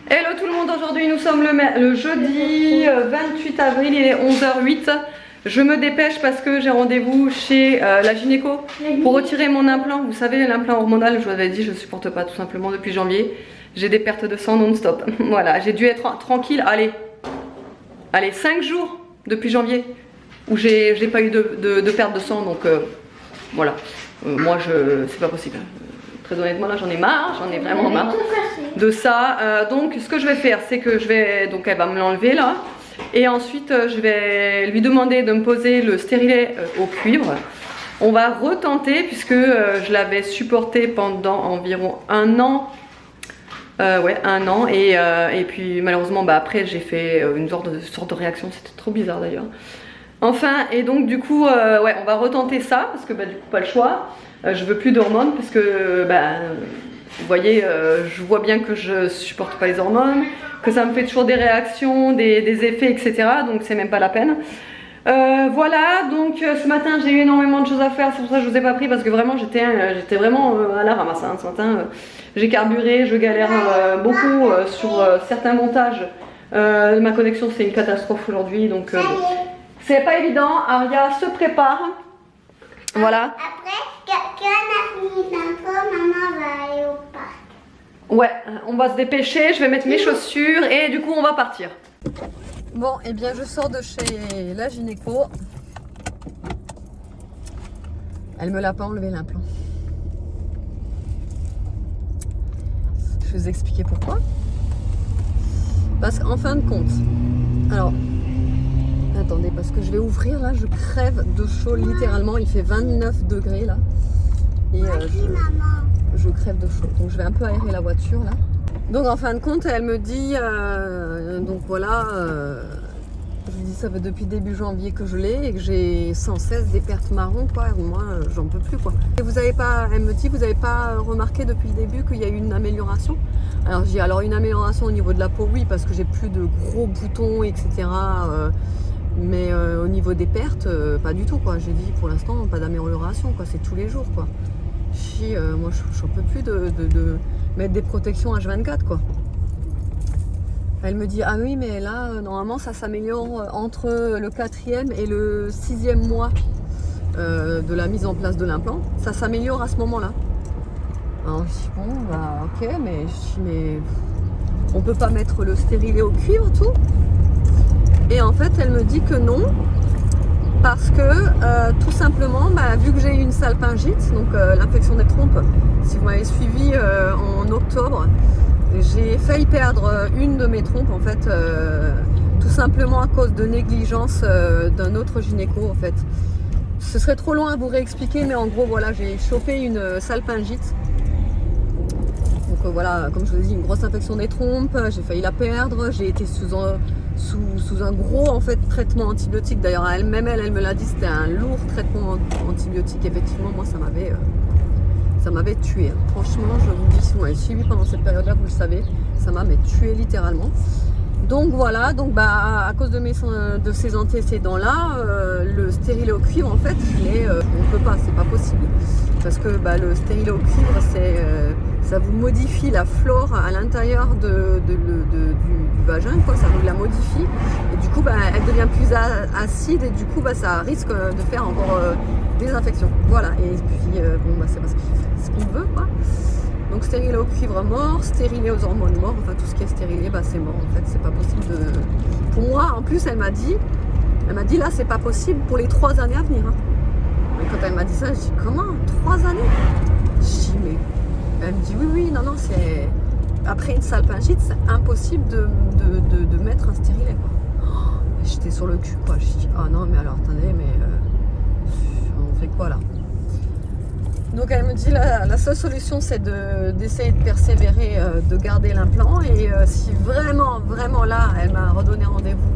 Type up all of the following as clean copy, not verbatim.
Hello tout le monde, aujourd'hui nous sommes le jeudi 28 avril, il est 11h08. Je me dépêche parce que j'ai rendez-vous chez la gynéco pour retirer mon implant. Vous savez, l'implant hormonal, je vous avais dit, je ne supporte pas tout simplement depuis janvier. J'ai des pertes de sang non-stop. Voilà, j'ai dû être tranquille, allez 5 jours depuis janvier où j'ai pas eu de perte de sang, donc voilà. Moi, c'est pas possible. Très honnêtement, là j'en ai marre, j'en ai vraiment marre de ça. Donc ce que je vais faire, c'est que elle va me l'enlever là. Et ensuite je vais lui demander de me poser le stérilet au cuivre. On va retenter puisque je l'avais supporté pendant environ un an. Ouais, un an. Et puis malheureusement après j'ai fait une sorte de réaction, c'était trop bizarre d'ailleurs. Enfin, et donc du coup, ouais, on va retenter ça parce que du coup pas le choix. Je veux plus d'hormones parce que vous voyez, je vois bien que je supporte pas les hormones, que ça me fait toujours des réactions, des effets, etc. Donc c'est même pas la peine. Voilà, donc ce matin j'ai eu énormément de choses à faire, c'est pour ça que je vous ai pas pris parce que vraiment j'étais vraiment à la ramasse ce matin. J'ai carburé, je galère beaucoup sur certains montages. Ma connexion c'est une catastrophe aujourd'hui, donc c'est pas évident. Aria se prépare. Voilà. Après, quand on a fini l'intro, maman va aller au parc. Ouais, on va se dépêcher, je vais mettre mes chaussures et du coup on va partir. Bon, et bien je sors de chez la gynéco. Elle me l'a pas enlevé l'implant. Je vais vous expliquer pourquoi. Parce qu'en fin de compte, alors, attendez, parce que je vais ouvrir là, je crève de chaud littéralement, il fait 29 degrés là. Et je crève de chaud, donc je vais un peu aérer la voiture là. Donc en fin de compte, elle me dit, donc voilà, je lui dis ça fait depuis début janvier que je l'ai et que j'ai sans cesse des pertes marron quoi, et moi j'en peux plus quoi. Et vous avez pas, elle me dit, vous avez pas remarqué depuis le début qu'il y a eu une amélioration? Alors je dis, alors une amélioration au niveau de la peau, oui, parce que j'ai plus de gros boutons, etc. Mais au niveau des pertes, pas du tout quoi. J'ai dit pour l'instant pas d'amélioration quoi, c'est tous les jours quoi. Moi je peux plus de mettre des protections H24 quoi. Elle me dit ah oui mais là normalement ça s'améliore entre le 4e et le 6e mois de la mise en place de l'implant. Ça s'améliore à ce moment là. Alors je dis bon bah ok mais on peut pas mettre le stérilet au cuivre tout. Et en fait elle me dit que non. Parce que tout simplement, vu que j'ai eu une salpingite, donc l'infection des trompes, si vous m'avez suivi en octobre, j'ai failli perdre une de mes trompes en fait, tout simplement à cause de négligence d'un autre gynéco en fait. Ce serait trop long à vous réexpliquer, mais en gros voilà, j'ai chopé une salpingite. Donc voilà, comme je vous ai dit, une grosse infection des trompes, j'ai failli la perdre, j'ai été sous un gros en fait traitement antibiotique. D'ailleurs elle me l'a dit, c'était un lourd traitement antibiotique. Effectivement moi ça m'avait tué. Franchement je vous dis, si vous m'avez suivi pendant cette période là, vous le savez, ça m'a tué littéralement. Donc voilà, donc à cause de ces antécédents là, le stérilet au cuivre en fait on peut pas, c'est pas possible. Parce que le stérilet au cuivre ça vous modifie la flore à l'intérieur du vagin quoi, ça vous la modifie et du coup elle devient plus acide et du coup ça risque de faire encore des infections. Voilà, et puis c'est parce ce qu'il veut quoi. Donc stérilet au cuivre mort, stérilet aux hormones mort, enfin tout ce qui est stérilet c'est mort en fait, c'est pas possible pour moi. En plus elle m'a dit là c'est pas possible pour les 3 années à venir hein. Et quand elle m'a dit ça, je dis comment 3 années? Je dis mais elle me dit oui non c'est après une salpingite c'est impossible de mettre un stérilet quoi. Oh, j'étais sur le cul quoi, je dis ah non mais alors attendez mais on fait quoi là? Donc elle me dit la seule solution c'est d'essayer de persévérer, de garder l'implant et si vraiment là elle m'a redonné rendez-vous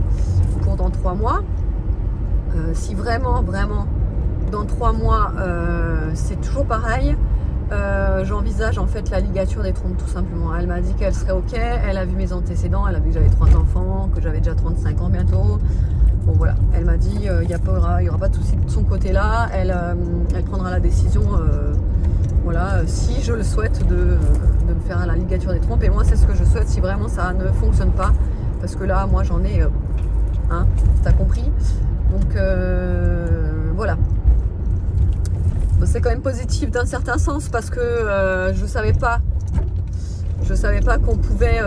pour dans 3 mois, si vraiment dans 3 mois c'est toujours pareil, j'envisage en fait la ligature des trompes tout simplement. Elle m'a dit qu'elle serait ok, elle a vu mes antécédents, elle a vu que j'avais 3 enfants, que j'avais déjà 35 ans bientôt. Bon voilà, elle m'a dit il y aura pas de souci de son côté là, elle prendra la décision voilà, si je le souhaite de me faire la ligature des trompes. Et moi, c'est ce que je souhaite si vraiment ça ne fonctionne pas. Parce que là, moi, j'en ai... hein, t'as compris. Donc, voilà. C'est quand même positif d'un certain sens parce que je savais pas qu'on pouvait...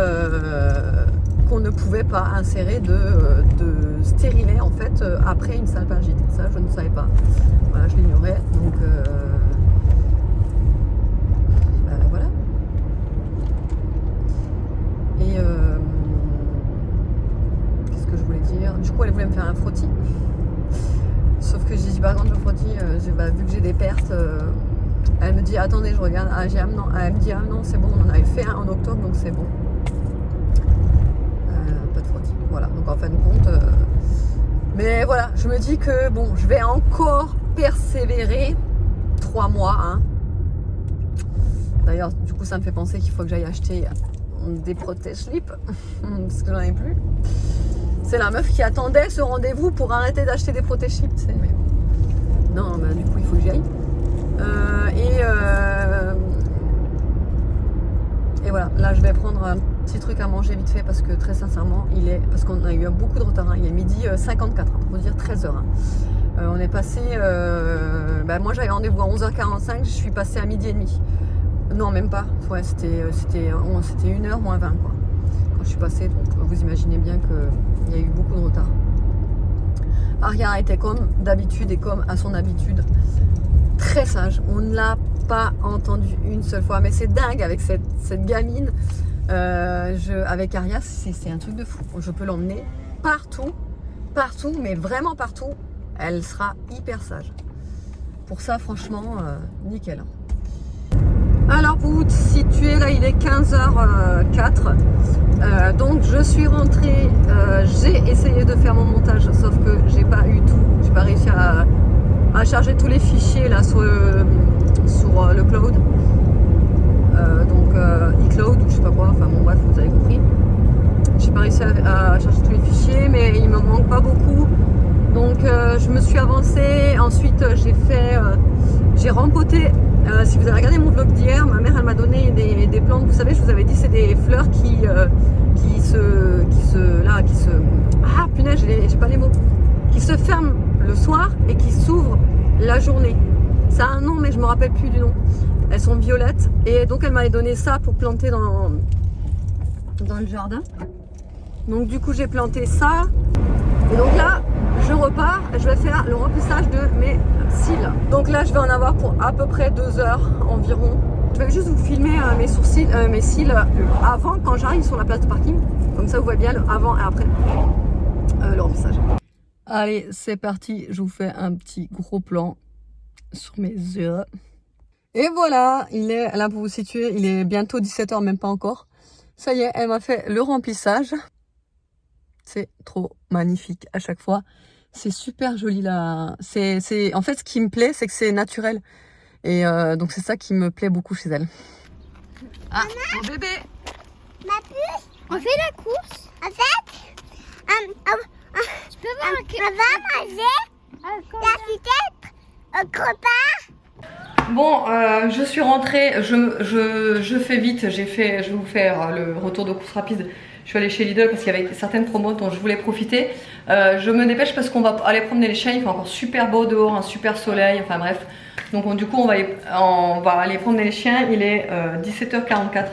qu'on ne pouvait pas insérer de stérilet en fait après une salpingite. Ça, je ne savais pas. Voilà, je l'ignorais. Donc, voilà. Et qu'est-ce que je voulais dire? Du coup, elle voulait me faire un frottis. Sauf que j'ai dit, par contre, le frottis, vu que j'ai des pertes, elle me dit, attendez, je regarde. Ah, non. Elle me dit, ah non, c'est bon, on en avait fait un en octobre, donc c'est bon. Pas de frottis. Voilà, donc en fin de compte. Mais voilà, je me dis que bon, je vais encore persévérer 3 mois. Hein. D'ailleurs, du coup, ça me fait penser qu'il faut que j'aille acheter des protège-slips parce que j'en ai plus. C'est la meuf qui attendait ce rendez-vous pour arrêter d'acheter des protège-slips. Mais... non, bah, du coup, il faut que j'y aille. Et voilà, là, je vais prendre un petit truc à manger vite fait parce que très sincèrement, parce qu'on a eu beaucoup de retard. Hein, il est midi 54, pour vous dire 13h. Hein. On est passé. Moi, j'avais rendez-vous à 11h45, je suis passée à midi et demi. Non, même pas. Ouais, c'était 1h moins 20 quoi. Quand je suis passée, donc vous imaginez bien qu'il y a eu beaucoup de retard. Aria était comme d'habitude et comme à son habitude, très sage. On ne l'a pas entendu une seule fois, mais c'est dingue avec cette gamine. Avec Aria, c'est un truc de fou. Je peux l'emmener partout, mais vraiment partout. Elle sera hyper sage. Pour ça, franchement, nickel. Alors pour vous situer, là il est 15h04, donc je suis rentrée, j'ai essayé de faire mon montage, sauf que j'ai pas réussi à charger tous les fichiers là sur le cloud, donc iCloud ou je sais pas quoi, enfin bon bref, vous avez compris. J'ai pas réussi à charger tous les fichiers, mais il me manque pas beaucoup, donc je me suis avancée. Ensuite j'ai rempoté. Si vous avez regardé mon vlog d'hier, ma mère elle m'a donné des plantes. Vous savez, je vous avais dit, c'est des fleurs qui se ah punaise, j'ai pas les mots, qui se ferment le soir et qui s'ouvrent la journée. Ça a un nom, mais je me rappelle plus du nom. Elles sont violettes et donc elle m'avait donné ça pour planter dans le jardin. Donc du coup j'ai planté ça et donc là je repars, je vais faire le remplissage de mes cils. Donc là je vais en avoir pour à peu près 2 heures environ. Je vais juste vous filmer mes cils avant, quand j'arrive sur la place de parking. Comme ça vous voyez bien le avant et après le remplissage. Allez, c'est parti, je vous fais un petit gros plan sur mes yeux. Et voilà, là pour vous situer, il est bientôt 17h, même pas encore. Ça y est, elle m'a fait le remplissage. C'est trop magnifique à chaque fois. C'est super joli là. En fait, ce qui me plaît, c'est que c'est naturel. Et donc c'est ça qui me plaît beaucoup chez elle. Ah, mon bébé. Ma puce, on fait la course. En fait, je peux voir on va manger la peut-être au repas. Bon, je suis rentrée. Je fais vite. Je vais vous faire le retour de course rapide. Je suis allée chez Lidl parce qu'il y avait certaines promos dont je voulais profiter. Je me dépêche parce qu'on va aller promener les chiens. Il fait encore super beau dehors, un super soleil, enfin bref. Donc du coup on va aller promener les chiens. Il est 17h44.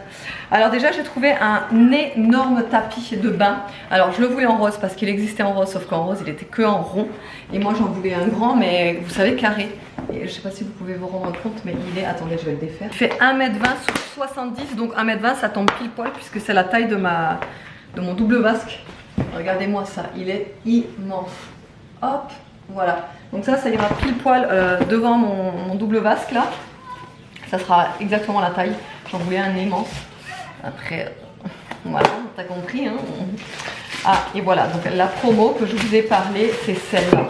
Alors déjà j'ai trouvé un énorme tapis de bain. Alors je le voulais en rose parce qu'il existait en rose, sauf qu'en rose il était que en rond. Et moi j'en voulais un grand, mais vous savez carré. Et je sais pas si vous pouvez vous rendre compte, mais il est, attendez je vais le défaire. Il fait 1m20 sur 70, donc 1m20 ça tombe pile poil puisque c'est la taille de mon double vasque. Regardez-moi ça, il est immense. Hop, voilà. Donc ça ira pile poil devant mon double vasque là. Ça sera exactement la taille. J'en voulais un immense. Après, voilà, t'as compris hein. Ah, et voilà, donc la promo que je vous ai parlé, c'est celle-là.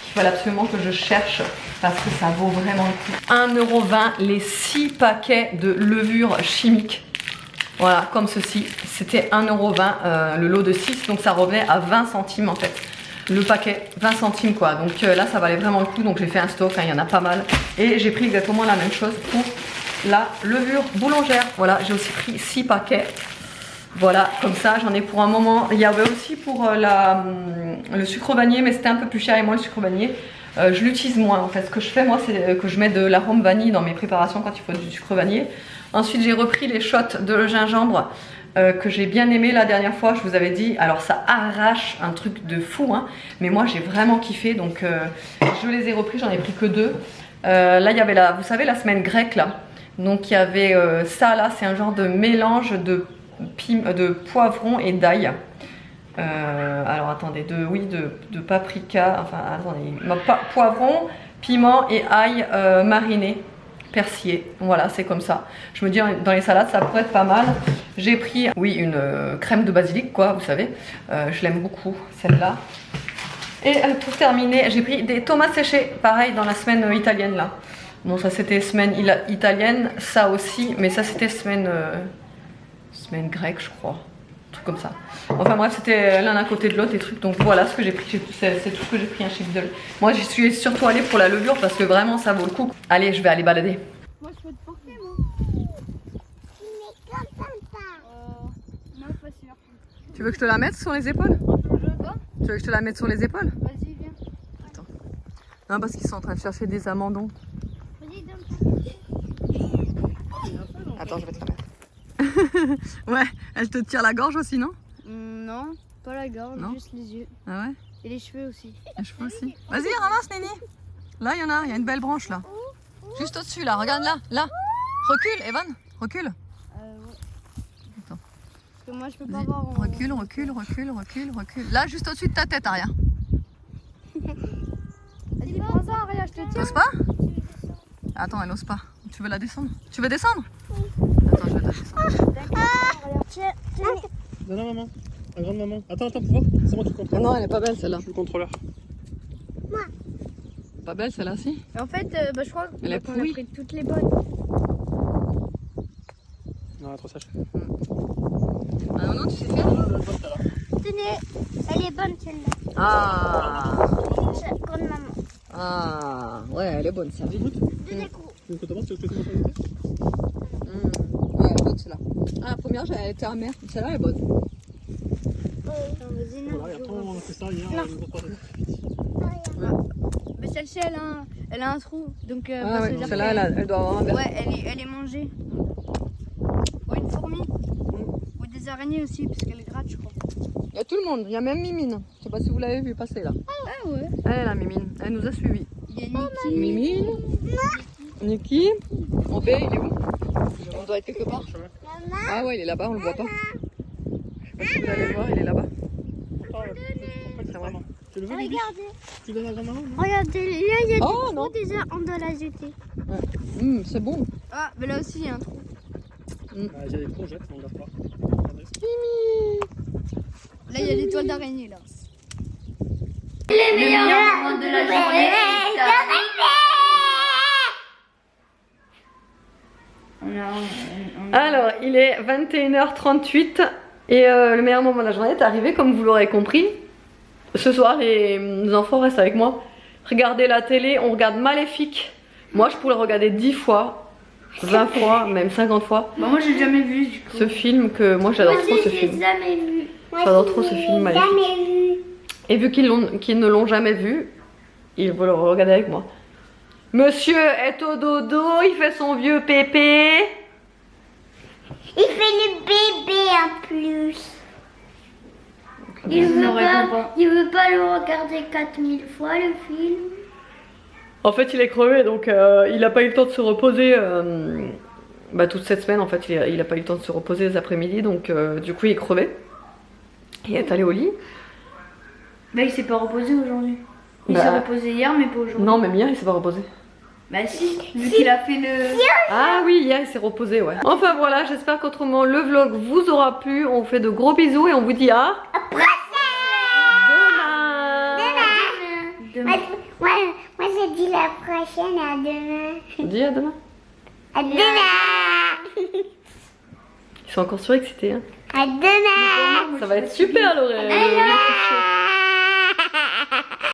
Il fallait absolument que je cherche parce que ça vaut vraiment le coup. 1,20 € les 6 paquets de levure chimique. Voilà, comme ceci. C'était 1,20 € le lot de 6, donc ça revenait à 20 centimes en fait. Le paquet, 20 centimes quoi. Donc là, ça valait vraiment le coup. Donc j'ai fait un stock, hein, il y en a pas mal. Et j'ai pris exactement la même chose pour la levure boulangère. Voilà, j'ai aussi pris 6 paquets. Voilà, comme ça, j'en ai pour un moment. Il y avait aussi pour le sucre vanillé, mais c'était un peu plus cher. Et moi, le sucre vanillé, je l'utilise moins. En fait, ce que je fais, moi, c'est que je mets de l'arôme vanille dans mes préparations quand il faut du sucre vanillé. Ensuite, j'ai repris les shots de gingembre que j'ai bien aimé la dernière fois. Je vous avais dit, alors ça arrache un truc de fou, hein, mais moi, j'ai vraiment kiffé. Donc, je les ai repris, j'en ai pris que 2. Là, il y avait vous savez, la semaine grecque, là. Donc, il y avait ça, là, c'est un genre de mélange de poivron et d'ail. Alors attendez, de paprika, enfin attendez, poivron, piment et ail mariné, persillé. Voilà, c'est comme ça. Je me dis dans les salades ça pourrait être pas mal. J'ai pris, oui, une crème de basilic, quoi, vous savez. Je l'aime beaucoup, celle-là. Et pour terminer, j'ai pris des tomates séchées, pareil dans la semaine italienne là. Bon, ça c'était semaine italienne, ça aussi, mais ça c'était semaine grecque, je crois. Un truc comme ça. Enfin bref, c'était l'un à côté de l'autre, les trucs. Donc voilà ce que j'ai pris. C'est tout ce que j'ai pris chez Lidl. Moi, j'y suis surtout allée pour la levure parce que vraiment, ça vaut le coup. Allez, je vais aller balader. Moi, je peux te porter, moi. Mais comme papa. Non, pas sûr. Tu veux que je te la mette sur les épaules? Quoi? Tu veux que je te la mette sur les épaules? Vas-y, viens. Attends. Non, parce qu'ils sont en train de chercher des amandons. Vas-y, donne-moi. Attends, je vais te la mettre. Ouais, elle te tire la gorge aussi, non? Non, pas la gorge, Non. juste les yeux. Ah ouais? Et les cheveux aussi. Les cheveux aussi. Vas-y, ramasse, Néni. Là, il y a une belle branche là. Juste au-dessus, là, regarde là, là. Recule, Evan, recule. Ouais. Attends. Parce que moi, je peux pas Vas-y, voir en... recule. Là, juste au-dessus de ta tête, Aria. Vas-y, prends ça, regarde, je te tiens. T'oses pas? Attends, elle ose pas. Tu veux la descendre? Tu veux descendre? Attends, je vais la descendre. Tiens. Non, non, maman. La grande maman. Attends, pour voir. C'est moi qui contrôle. Ah non, elle est pas belle celle-là. Je suis le contrôleur. Pas belle celle-là, si? En fait, je crois Elle est qu'on a pourrie. pris toutes les bonnes. Non, elle est trop sèche. Ah non, tu sais faire? Tenez, elle est bonne celle-là. Ah, Comme maman. ah, ouais, elle est bonne celle-là. Vas-y, goûte. Deux écrous. Tu veux que je te montre? Tu veux que je te montre? Ouais, elle est bonne celle-là. Ah, la première, elle était amère. Celle-là, elle est bonne. Non, vas-y, non. Voilà, et après, on a fait ça hier. Une grosse part de... Mais celle-ci, elle a un trou. Donc, Ah ça ouais, veut dire celle-là, que- elle doit avoir un verre. Ouais, elle est mangée. Ou une fourmi. Ou des araignées aussi, parce qu'elle gratte, je crois. Il y a tout le monde, il y a même Mimine. Je sais pas si vous l'avez vu passer là. Ah ouais. Elle est là, Mimine. Elle nous a suivis. Il y a Niki. Mimine, Niki, mon père, il est où? On doit être quelque part. Maman. Ah ouais, il est là-bas, on le voit pas. Je sais pas si vous allez le voir, il est là-bas. C'est vrai. maman. Tu le veux, Bibi? Regardez. Tu donnes à la grande maman? non? Regardez, là il y a des Oh trous non, déjà, on doit la jeter. c'est bon. Ah, mais là aussi, il y a un trou. Ah, j'ai des courgettes, mais on garde pas. Là, il y a des toiles d'araignée, là. Le meilleur moment de la journée. Alors, il est 21h38 et le meilleur moment de la journée est arrivé, comme vous l'aurez compris. Ce soir, les enfants restent avec moi. Regardez la télé, on regarde Maléfique. Moi, je pourrais le regarder 10 fois, 20 fois, même 50 fois. Bah, moi, j'ai jamais vu, du coup. Ce film que moi j'adore trop ce film. jamais vu. J'adore trop ce film Maléfique. Jamais vu. Et vu qu'ils ne l'ont jamais vu, ils vont le regarder avec moi. Monsieur est au dodo, il fait son vieux pépé. Il fait le bébé en plus. Il veut pas le regarder 4000 fois le film. En fait, il est crevé, donc il n'a pas eu le temps de se reposer toute cette semaine. En fait, il n'a pas eu le temps de se reposer les après-midi, donc du coup, il est crevé. Il est allé au lit. Bah, il s'est pas reposé aujourd'hui. Il Bah. s'est reposé hier, mais pas aujourd'hui. Non, même hier, il s'est pas reposé. Bah, si, vu qu'il a fait le. Ah oui, hier, il s'est reposé, ouais. Enfin voilà, j'espère qu'autrement le vlog vous aura plu. On vous fait de gros bisous et on vous dit à demain. Demain. Moi j'ai dit la prochaine, à demain. Dis à demain. À demain. Ils sont encore surexcités, hein. À demain. Ça va être super, Laurel.